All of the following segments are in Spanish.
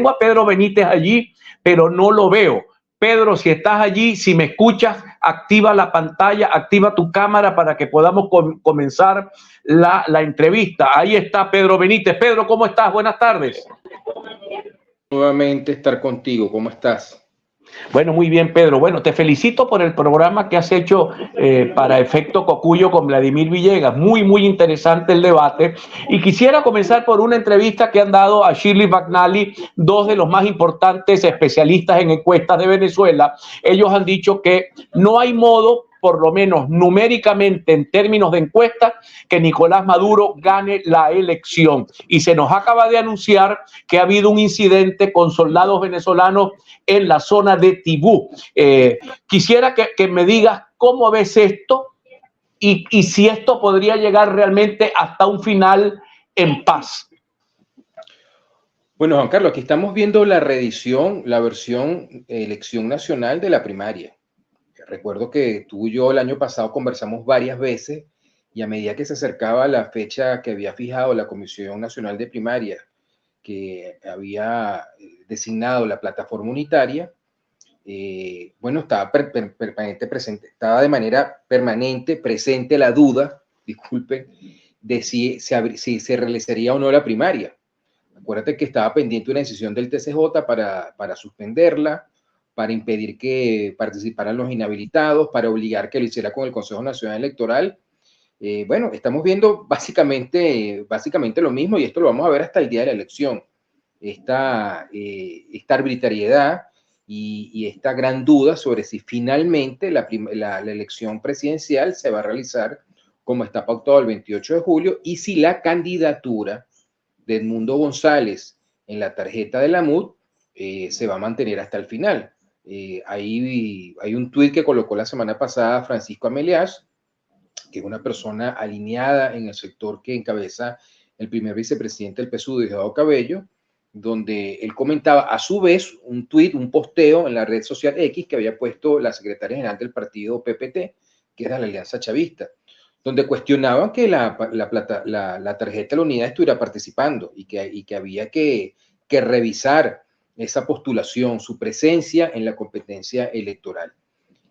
a Pedro Benítez allí, pero no lo veo. Pedro, si estás allí, si me escuchas, activa la pantalla, activa tu cámara para que podamos comenzar la entrevista. Ahí está Pedro Benítez. Pedro, ¿cómo estás? Buenas tardes. Nuevamente estar contigo. ¿Cómo estás? Bueno, muy bien, Pedro. Bueno, te felicito por el programa que has hecho para Efecto Cocuyo con Vladimir Villegas. Muy, muy interesante el debate. Y quisiera comenzar por una entrevista que han dado a Shirley McNally, dos de los más importantes especialistas en encuestas de Venezuela. Ellos han dicho que no hay modo, por lo menos numéricamente en términos de encuestas, que Nicolás Maduro gane la elección. Y se nos acaba de anunciar que ha habido un incidente con soldados venezolanos en la zona de Tibú. Quisiera que me digas cómo ves esto y si esto podría llegar realmente hasta un final en paz. Bueno, Juan Carlos, aquí estamos viendo la reedición, la versión elección nacional de la primaria. Recuerdo que tú y yo el año pasado conversamos varias veces y a medida que se acercaba la fecha que había fijado la Comisión Nacional de Primaria, que había designado la plataforma unitaria, bueno, estaba estaba de manera permanente presente la duda, disculpen, de si se realizaría o no la primaria. Acuérdate que estaba pendiente una decisión del TCJ para suspenderla, para impedir que participaran los inhabilitados, para obligar que lo hiciera con el Consejo Nacional Electoral. Bueno, estamos viendo básicamente lo mismo y esto lo vamos a ver hasta el día de la elección. Esta arbitrariedad y esta gran duda sobre si finalmente la elección presidencial se va a realizar como está pautado el 28 de julio y si la candidatura de Edmundo González en la tarjeta de la MUD se va a mantener hasta el final. Hay un tuit que colocó la semana pasada Francisco Amelias, que es una persona alineada en el sector que encabeza el primer vicepresidente del PSUV, Diosdado Cabello, donde él comentaba a su vez un tuit, un posteo en la red social X que había puesto la secretaria general del partido PPT, que era la Alianza Chavista, donde cuestionaban que la tarjeta de la unidad estuviera participando y que había que revisar esa postulación, su presencia en la competencia electoral.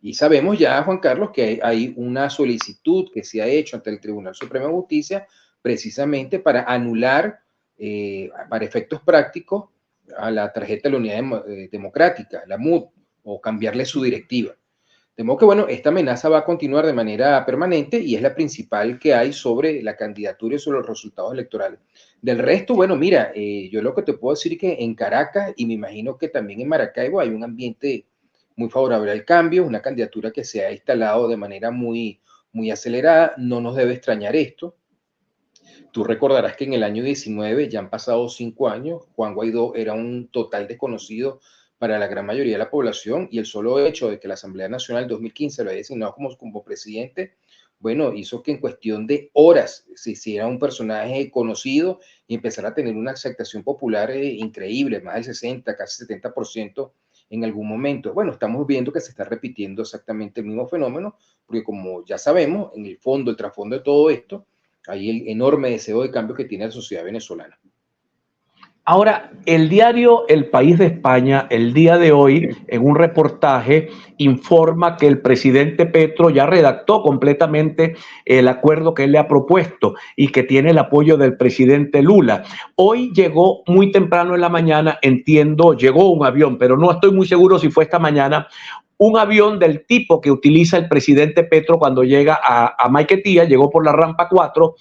Y sabemos ya, Juan Carlos, que hay una solicitud que se ha hecho ante el Tribunal Supremo de Justicia precisamente para anular, para efectos prácticos, a la tarjeta de la Unidad Democrática, la MUD, o cambiarle su directiva. De modo que, bueno, esta amenaza va a continuar de manera permanente y es la principal que hay sobre la candidatura y sobre los resultados electorales. Del resto, bueno, mira, yo lo que te puedo decir es que en Caracas, y me imagino que también en Maracaibo, hay un ambiente muy favorable al cambio, una candidatura que se ha instalado de manera muy, muy acelerada. No nos debe extrañar esto. Tú recordarás que en el año 19, ya han pasado 5 años, Juan Guaidó era un total desconocido para la gran mayoría de la población y el solo hecho de que la Asamblea Nacional en 2015 lo haya designado como presidente, bueno, hizo que en cuestión de horas se hiciera un personaje conocido y empezara a tener una aceptación popular increíble, más del 60, casi 70% en algún momento. Bueno, estamos viendo que se está repitiendo exactamente el mismo fenómeno, porque como ya sabemos, en el fondo, el trasfondo de todo esto, hay el enorme deseo de cambio que tiene la sociedad venezolana. Ahora, el diario El País de España, el día de hoy, en un reportaje, informa que el presidente Petro ya redactó completamente el acuerdo que él le ha propuesto y que tiene el apoyo del presidente Lula. Hoy llegó muy temprano en la mañana, entiendo, llegó un avión, pero no estoy muy seguro si fue esta mañana, un avión del tipo que utiliza el presidente Petro cuando llega a Maiquetía, llegó por la rampa 4,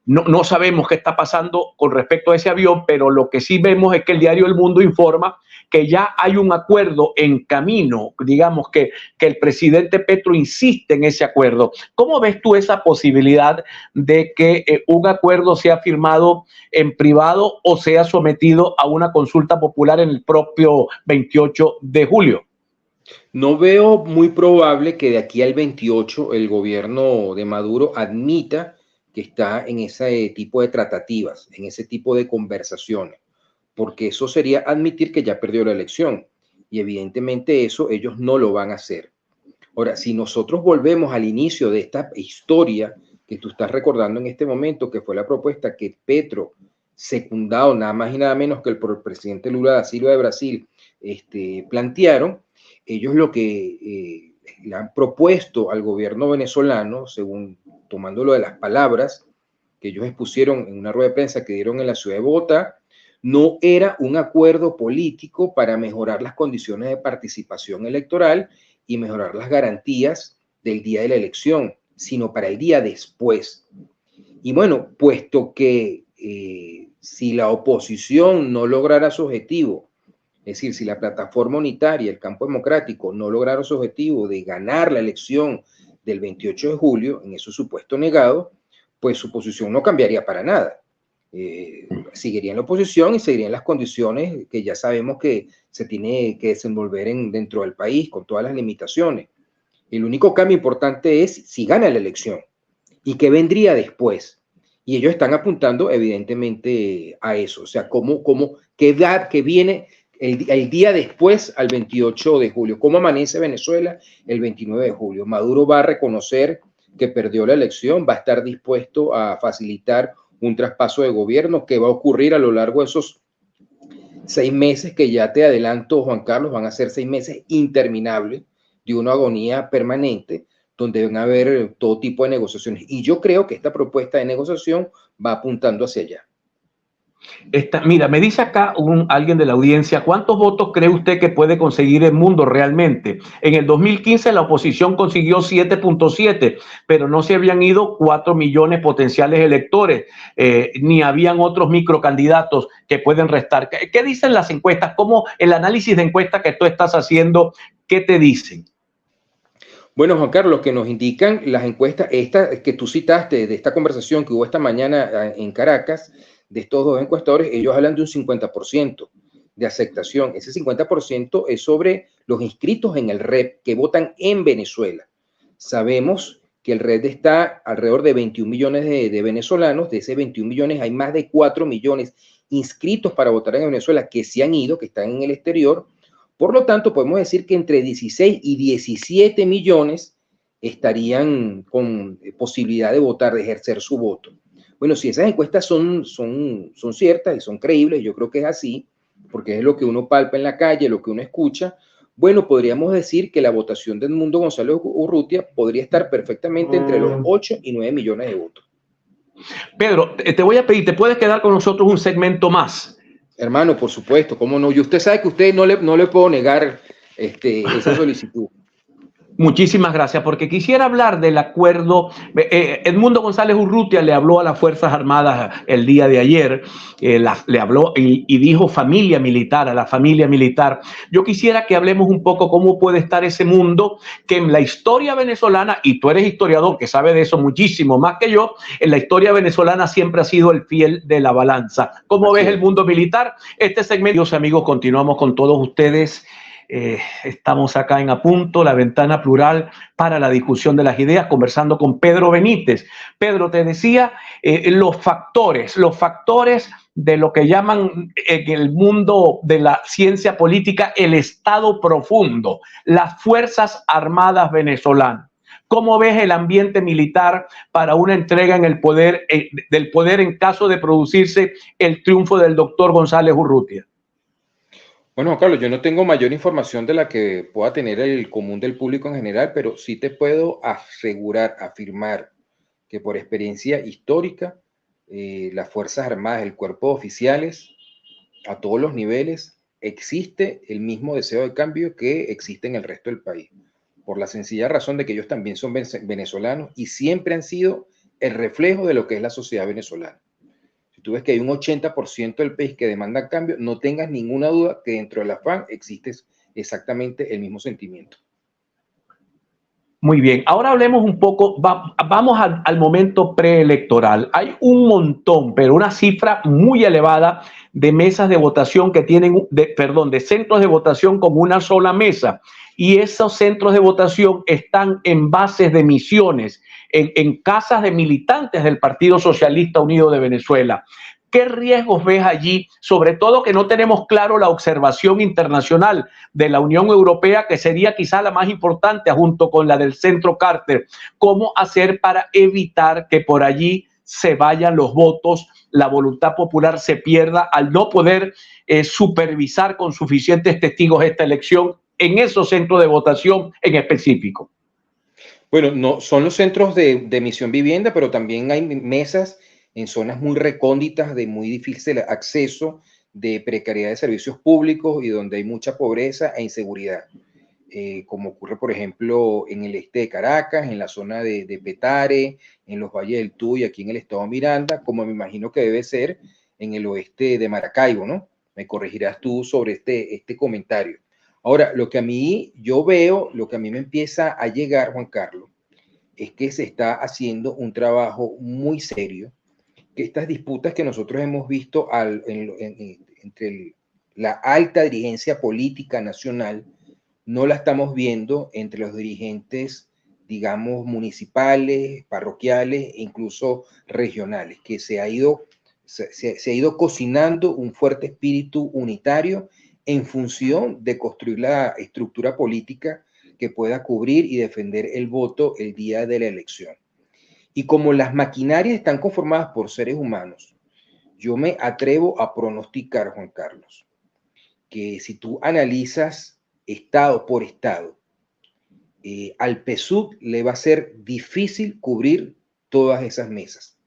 no sabemos qué está pasando con respecto a ese avión, pero lo que sí vemos es que el diario El Mundo informa que ya hay un acuerdo en camino, digamos que el presidente Petro insiste en ese acuerdo. ¿Cómo ves tú esa posibilidad de que un acuerdo sea firmado en privado o sea sometido a una consulta popular en el propio 28 de julio? No veo muy probable que de aquí al 28 el gobierno de Maduro admita que está en ese tipo de tratativas, en ese tipo de conversaciones, porque eso sería admitir que ya perdió la elección y evidentemente eso ellos no lo van a hacer. Ahora, si nosotros volvemos al inicio de esta historia que tú estás recordando en este momento, que fue la propuesta que Petro secundado nada más y nada menos que por el presidente Lula da Silva de Brasil, plantearon, ellos lo que le han propuesto al gobierno venezolano, según tomándolo de las palabras que ellos expusieron en una rueda de prensa que dieron en la ciudad de Bogotá, no era un acuerdo político para mejorar las condiciones de participación electoral y mejorar las garantías del día de la elección, sino para el día después. Y bueno, puesto que si la oposición no lograra su objetivo, es decir, si la plataforma unitaria, el campo democrático, no lograra su objetivo de ganar la elección del 28 de julio, en ese supuesto negado, pues su posición no cambiaría para nada. Seguiría en la oposición y seguirían las condiciones que ya sabemos que se tiene que desenvolver dentro del país con todas las limitaciones. El único cambio importante es si gana la elección y qué vendría después. Y ellos están apuntando evidentemente a eso, o sea, qué viene el día después al 28 de julio, cómo amanece Venezuela el 29 de julio. Maduro va a reconocer que perdió la elección, va a estar dispuesto a facilitar un traspaso de gobierno que va a ocurrir a lo largo de esos 6 meses que ya te adelanto, Juan Carlos, van a ser 6 meses interminables de una agonía permanente, donde van a haber todo tipo de negociaciones. Y yo creo que esta propuesta de negociación va apuntando hacia allá. Mira, me dice acá alguien de la audiencia, ¿cuántos votos cree usted que puede conseguir el mundo realmente? En el 2015 la oposición consiguió 7.7, pero no se habían ido 4 millones potenciales electores, ni habían otros microcandidatos que pueden restar. ¿Qué dicen las encuestas? ¿Cómo el análisis de encuestas que tú estás haciendo, qué te dicen? Bueno, Juan Carlos, lo que nos indican las encuestas, esta que tú citaste de esta conversación que hubo esta mañana en Caracas, de estos dos encuestadores, ellos hablan de un 50% de aceptación. Ese 50% es sobre los inscritos en el REP que votan en Venezuela. Sabemos que el REP está alrededor de 21 millones de venezolanos. De ese 21 millones hay más de 4 millones inscritos para votar en Venezuela que se han ido, que están en el exterior. Por lo tanto, podemos decir que entre 16 y 17 millones estarían con posibilidad de votar, de ejercer su voto. Bueno, si esas encuestas son ciertas y son creíbles, yo creo que es así, porque es lo que uno palpa en la calle, lo que uno escucha, bueno, podríamos decir que la votación de Edmundo González Urrutia podría estar perfectamente entre los 8 y 9 millones de votos. Pedro, te voy a pedir, ¿te puedes quedar con nosotros un segmento más? Hermano, por supuesto, cómo no. Y usted sabe que usted no le puedo negar esa solicitud. Muchísimas gracias, porque quisiera hablar del acuerdo. Edmundo González Urrutia le habló a las Fuerzas Armadas el día de ayer, le habló y dijo familia militar, a la familia militar. Yo quisiera que hablemos un poco cómo puede estar ese mundo que en la historia venezolana, y tú eres historiador que sabe de eso muchísimo más que yo, en la historia venezolana siempre ha sido el fiel de la balanza. ¿Cómo ves el mundo militar? Este segmento, amigos, continuamos con todos ustedes. Estamos acá en A Punto, la ventana plural para la discusión de las ideas, conversando con Pedro Benítez. Pedro, te decía los factores de lo que llaman en el mundo de la ciencia política el Estado profundo, las Fuerzas Armadas venezolanas. ¿Cómo ves el ambiente militar para una entrega en el poder, del poder en caso de producirse el triunfo del doctor González Urrutia? Bueno, Juan Carlos, yo no tengo mayor información de la que pueda tener el común del público en general, pero sí te puedo afirmar que por experiencia histórica, las Fuerzas Armadas, el cuerpo de oficiales, a todos los niveles, existe el mismo deseo de cambio que existe en el resto del país, por la sencilla razón de que ellos también son venezolanos y siempre han sido el reflejo de lo que es la sociedad venezolana. Si tú ves que hay un 80% del país que demanda cambio, no tengas ninguna duda que dentro del afán existe exactamente el mismo sentimiento. Muy bien, ahora hablemos un poco, vamos al momento preelectoral. Hay un montón, pero una cifra muy elevada de mesas de votación que tienen, de centros de votación con una sola mesa. Y esos centros de votación están en bases de misiones, en casas de militantes del Partido Socialista Unido de Venezuela. ¿Qué riesgos ves allí? Sobre todo que no tenemos claro la observación internacional de la Unión Europea, que sería quizá la más importante junto con la del Centro Carter. ¿Cómo hacer para evitar que por allí se vayan los votos, la voluntad popular se pierda al no poder supervisar con suficientes testigos esta elección en esos centros de votación en específico? Bueno, no son los centros de Misión Vivienda, pero también hay mesas en zonas muy recónditas, de muy difícil acceso, de precariedad de servicios públicos y donde hay mucha pobreza e inseguridad. Como ocurre, por ejemplo, en el este de Caracas, en la zona de Petare, en los Valles del Tuy, aquí en el estado Miranda, como me imagino que debe ser en el oeste de Maracaibo, ¿no? Me corregirás tú sobre este comentario. Ahora, lo que a mí yo veo, lo que a mí me empieza a llegar, Juan Carlos, es que se está haciendo un trabajo muy serio, que estas disputas que nosotros hemos visto entre la alta dirigencia política nacional, no la estamos viendo entre los dirigentes, digamos, municipales, parroquiales e incluso regionales, que se ha ido cocinando un fuerte espíritu unitario en función de construir la estructura política que pueda cubrir y defender el voto el día de la elección. Y como las maquinarias están conformadas por seres humanos, yo me atrevo a pronosticar, Juan Carlos, que si tú analizas estado por estado, al PSUV le va a ser difícil cubrir todas esas mesas.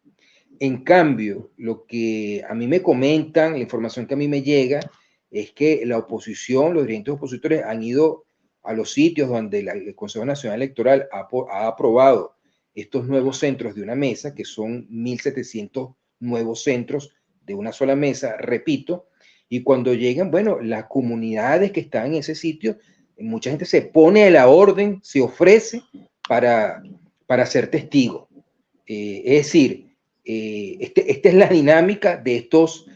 En cambio, lo que a mí me comentan, la información que a mí me llega, es que la oposición, los dirigentes opositores han ido a los sitios donde el Consejo Nacional Electoral ha aprobado estos nuevos centros de una mesa, que son 1.700 nuevos centros de una sola mesa, repito, y cuando llegan, bueno, las comunidades que están en ese sitio, mucha gente se pone a la orden, se ofrece para ser testigo. Es decir, esta es la dinámica de estos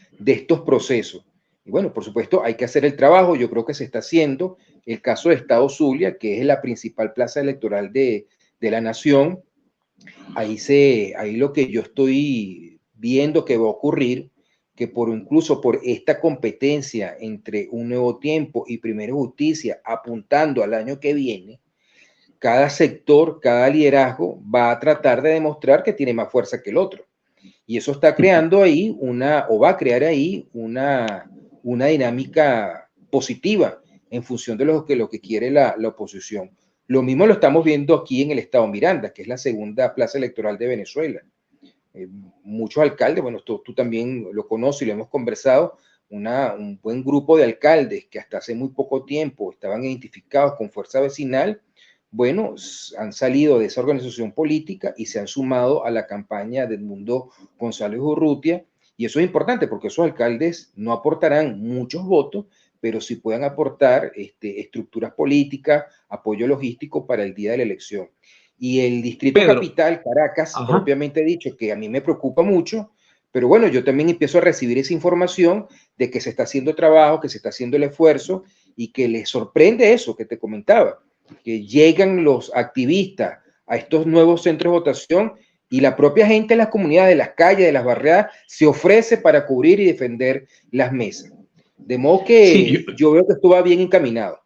procesos. Y bueno, por supuesto, hay que hacer el trabajo. Yo creo que se está haciendo. El caso de Estado Zulia, que es la principal plaza electoral de la nación, ahí lo que yo estoy viendo que va a ocurrir, que incluso por esta competencia entre Un Nuevo Tiempo y Primero Justicia, apuntando al año que viene, cada sector, cada liderazgo va a tratar de demostrar que tiene más fuerza que el otro. Y eso está creando ahí va a crear ahí una dinámica positiva en función de lo que quiere la oposición. Lo mismo lo estamos viendo aquí en el estado Miranda, que es la segunda plaza electoral de Venezuela. Muchos alcaldes, bueno, tú también lo conoces y lo hemos conversado, un buen grupo de alcaldes que hasta hace muy poco tiempo estaban identificados con Fuerza Vecinal, bueno, han salido de esa organización política y se han sumado a la campaña de Edmundo González Urrutia, y eso es importante porque esos alcaldes no aportarán muchos votos, pero sí pueden aportar estructuras políticas, apoyo logístico para el día de la elección. Y el distrito Pedro, capital, Caracas, ajá, propiamente dicho, que a mí me preocupa mucho, pero bueno, yo también empiezo a recibir esa información de que se está haciendo trabajo, que se está haciendo el esfuerzo y que les sorprende eso que te comentaba, que llegan los activistas a estos nuevos centros de votación y la propia gente de las comunidades, de las calles, de las barriadas, se ofrece para cubrir y defender las mesas. De modo que sí, yo veo que esto va bien encaminado.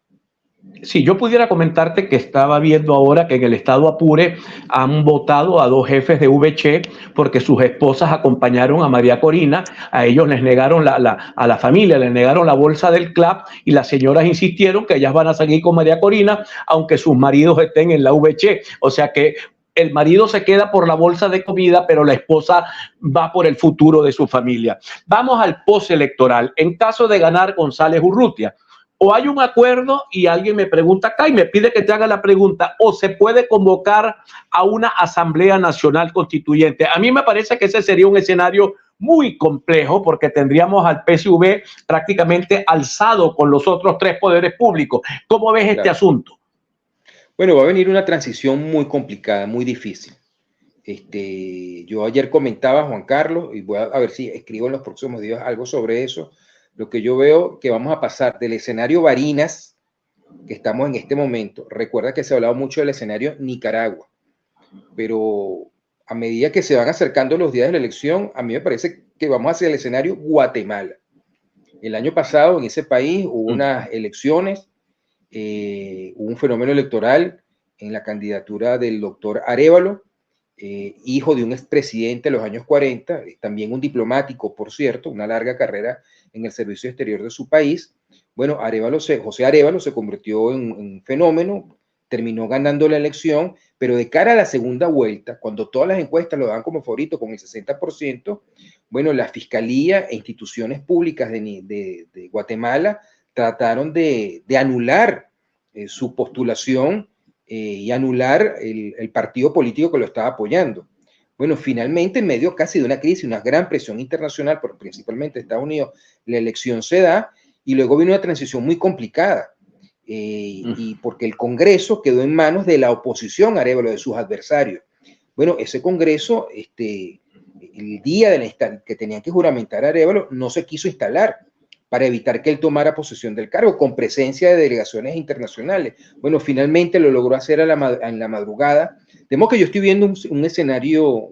si yo pudiera comentarte que estaba viendo ahora que en el estado Apure han votado a 2 jefes de VC porque sus esposas acompañaron a María Corina, a ellos les negaron a la familia, les negaron la bolsa del CLAP y las señoras insistieron que ellas van a seguir con María Corina aunque sus maridos estén en la VC. O sea que el marido se queda por la bolsa de comida, pero la esposa va por el futuro de su familia. Vamos al postelectoral. En caso de ganar González Urrutia, o hay un acuerdo y alguien me pregunta acá y me pide que te haga la pregunta, o se puede convocar a una Asamblea Nacional Constituyente. A mí me parece que ese sería un escenario muy complejo porque tendríamos al PSV prácticamente alzado con los otros 3 poderes públicos. ¿Cómo ves este asunto? Bueno, va a venir una transición muy complicada, muy difícil. Yo ayer comentaba, Juan Carlos, y voy a ver si escribo en los próximos días algo sobre eso. Lo que yo veo que vamos a pasar del escenario Barinas, que estamos en este momento. Recuerda que se ha hablado mucho del escenario Nicaragua, pero a medida que se van acercando los días de la elección, a mí me parece que vamos hacia el escenario Guatemala. El año pasado en ese país hubo unas elecciones, hubo un fenómeno electoral en la candidatura del doctor Arévalo, hijo de un expresidente de los años 40, también un diplomático, por cierto, una larga carrera en el servicio exterior de su país. Bueno, José Arévalo se convirtió en un fenómeno, terminó ganando la elección, pero de cara a la segunda vuelta, cuando todas las encuestas lo dan como favorito con el 60%, bueno, la Fiscalía e instituciones públicas de Guatemala trataron de anular su postulación y anular el partido político que lo estaba apoyando. Bueno, finalmente, en medio casi de una crisis, una gran presión internacional, principalmente Estados Unidos, la elección se da y luego vino una transición muy complicada. Y porque el Congreso quedó en manos de la oposición a Arévalo, de sus adversarios. Bueno, ese Congreso, el día que tenían que juramentar a Arévalo, no se quiso instalar para evitar que él tomara posesión del cargo, con presencia de delegaciones internacionales. Bueno, finalmente lo logró hacer en la madrugada. Temo que yo estoy viendo un escenario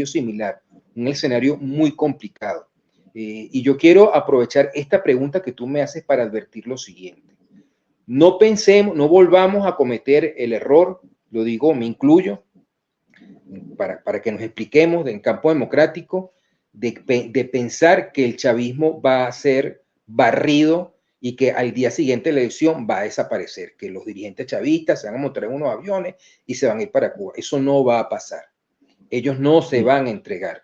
similar, un escenario muy complicado. Y yo quiero aprovechar esta pregunta que tú me haces para advertir lo siguiente. No volvamos a cometer el error, lo digo, me incluyo, para que nos expliquemos en campo democrático, de pensar que el chavismo va a ser barrido y que al día siguiente de la elección va a desaparecer, que los dirigentes chavistas se van a montar en unos aviones y se van a ir para Cuba. Eso no va a pasar. Ellos no se van a entregar.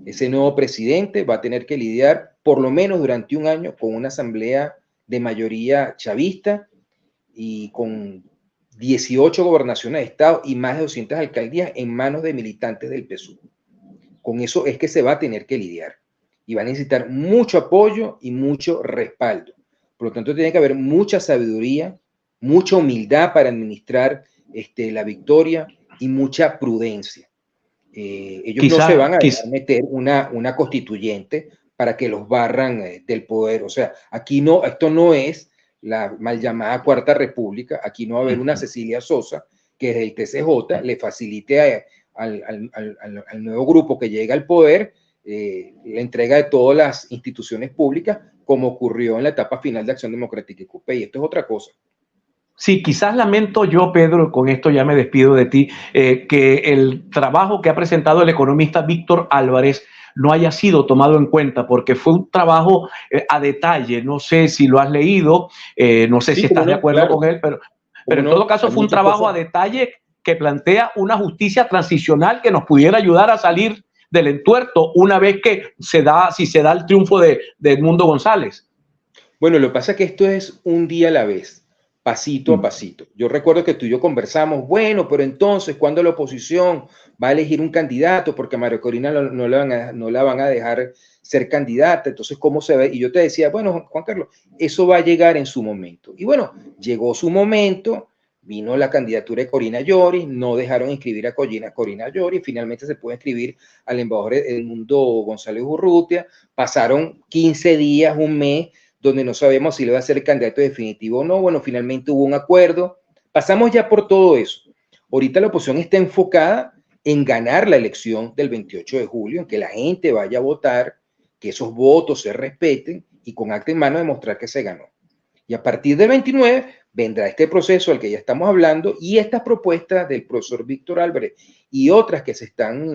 Ese nuevo presidente va a tener que lidiar por lo menos durante un año con una asamblea de mayoría chavista y con 18 gobernaciones de estado y más de 200 alcaldías en manos de militantes del PSUV. Con eso es que se va a tener que lidiar y va a necesitar mucho apoyo y mucho respaldo. Por lo tanto, tiene que haber mucha sabiduría, mucha humildad para administrar la victoria y mucha prudencia. Ellos no se van a dejar meter una constituyente para que los barran del poder. O sea, aquí no, esto no es la mal llamada Cuarta República. Aquí no va a haber una Cecilia Sosa que desde el TCJ le facilite al nuevo grupo que llega al poder la entrega de todas las instituciones públicas, como ocurrió en la etapa final de Acción Democrática y CUPE. Y esto es otra cosa. Sí, quizás lamento yo, Pedro, con esto ya me despido de ti, que el trabajo que ha presentado el economista Víctor Álvarez no haya sido tomado en cuenta, porque fue un trabajo a detalle. No sé si lo has leído, no sé si estás de acuerdo con él, pero en todo caso fue un trabajo a detalle que plantea una justicia transicional que nos pudiera ayudar a salir del entuerto una vez que si se da el triunfo de Edmundo González. Bueno, lo que pasa es que esto es un día a la vez, pasito a pasito. Yo recuerdo que tú y yo conversamos, bueno, pero entonces, ¿cuándo la oposición va a elegir un candidato? Porque a María Corina no la van a dejar ser candidata, entonces, ¿cómo se ve? Y yo te decía, bueno, Juan Carlos, eso va a llegar en su momento. Y bueno, llegó su momento, vino la candidatura de Corina Lloris, no dejaron inscribir a Corina Lloris, finalmente se pudo inscribir al embajador Edmundo González Urrutia, pasaron 15 días, un mes, donde no sabemos si le va a ser el candidato definitivo o no. Bueno, finalmente hubo un acuerdo, pasamos ya por todo eso. Ahorita la oposición está enfocada en ganar la elección del 28 de julio, en que la gente vaya a votar, que esos votos se respeten y con acta en mano demostrar que se ganó. Y a partir del 29 vendrá este proceso al que ya estamos hablando y estas propuestas del profesor Víctor Álvarez y otras que se están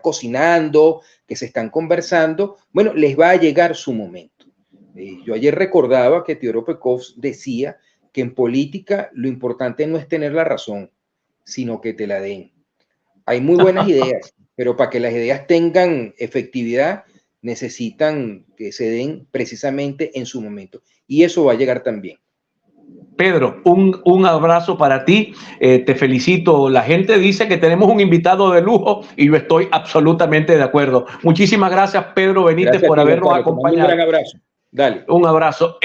cocinando, que se están conversando, bueno, les va a llegar su momento. Yo ayer recordaba que Teodoro Pekov decía que en política lo importante no es tener la razón, sino que te la den. Hay muy buenas ideas, pero para que las ideas tengan efectividad necesitan que se den precisamente en su momento. Y eso va a llegar también. Pedro, un abrazo para ti, te felicito. La gente dice que tenemos un invitado de lujo y yo estoy absolutamente de acuerdo. Muchísimas gracias, Pedro Benítez, por habernos acompañado. Un gran abrazo. Dale. Un abrazo.